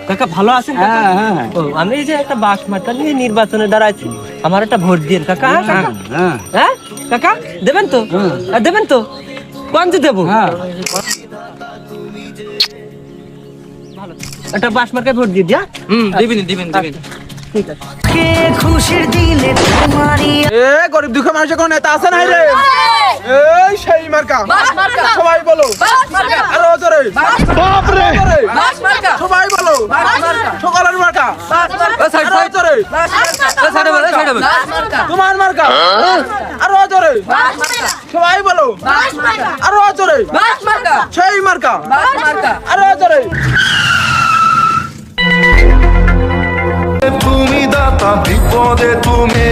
কাকা ভালো আছেন? ও, আমি এই যে একটা বাস মার্কা নিয়ে নির্বাচনে দাঁড়াইছি, আমার একটা ভোট দিন কাকা। হ্যাঁ কাকা, দেবেন তো? দেবেন তো? কোন যে দেবো? ভালো, একটা বাস মার্কায় ভোট দিয়ে দিয়া। দিবেন। ঠিক আছে। কে খুশির দিলে তোমারই গরিব দুঃখী মানুষের কোন নেতা আছে নাই রে? এই সেই মার্কা, সবাই বলো আরো জোরে, বাপ রে সবাই বলো সকালের মার্কা, আরো জোরে তোমার মার্কা, আরো জোরে সবাই বলো আরো জোরে সেই মার্কা, আরো জোরে। তুমি দাতা বিপদে তুমি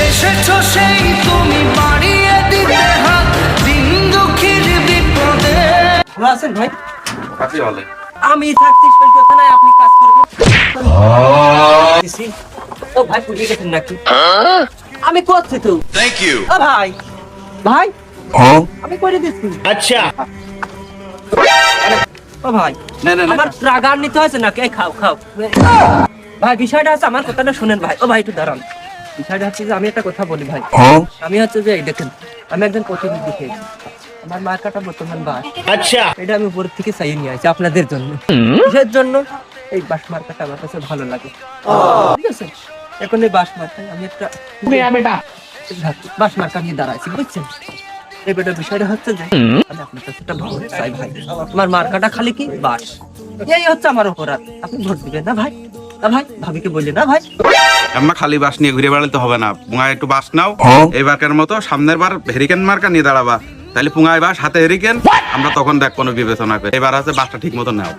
এসেছো সেই তুমি বাড়িয়ে দিতে হাত দিন দুঃখীর বিপদে। ভালো আছেন ভাই? কাকে বলে? আমি থাকতে কথা নাই, আপনি কাজ করবেন। ও ভাই পুড়িয়ে গেছেন নাকি? আমি করছি তো। Thank you. ও ভাই আমি করে দিচ্ছি। আচ্ছা। ও ভাই আমার রাগার নিতে হয়েছে নাকি? এই খাও ভাই, বিষয়টা আছে, আমার কথাটা শুনেন ভাই। ও ভাই একটু দাঁড়ান। বিষয়টা হচ্ছে যে আমি একটা কথা বলি ভাই। আমি হচ্ছে যে এই দেখেন, আমি একজন প্রতিনিধি খেয়েছি, আমার মার্কাটা বর্তমান বাস। আচ্ছা। এটা আমি উপর থেকে চাইয়ে নিয়ে আসছি আপনাদের জন্য। কিসের জন্য? এই বাস মার্কাটা আমার কাছে ভালো লাগে, ঠিক আছে? এখন এই বাস মার্কায় আমি একটা বাস মার্কা নিয়ে দাঁড়াইছি, বুঝছেন? এবারে বিষয়টা হচ্ছে যে আমি আপনার কাছে একটা ভোট চাই ভাই। আমার মার্কাটা খালি কি বাস, এই হচ্ছে আমার অপরাধ। আপনি ভোট দিবেন না ভাই? না ভাই, ভাবিকে বললে না ভাই? আমরা খালি বাস নিয়ে ঘুরে বেড়ালে তো হবে না, পুঙ্গায় একটু বাস নাও। এইবারকার মতো সামনের বার হেরিকেন মার্কা নিয়ে দাঁড়াবা, তাহলে পুঙ্গায় বাস হাতে হেরিকেন, আমরা তখন দেখ কোনো বিবেচনা করি। এবার আছে বাসটা ঠিক মতো নাও।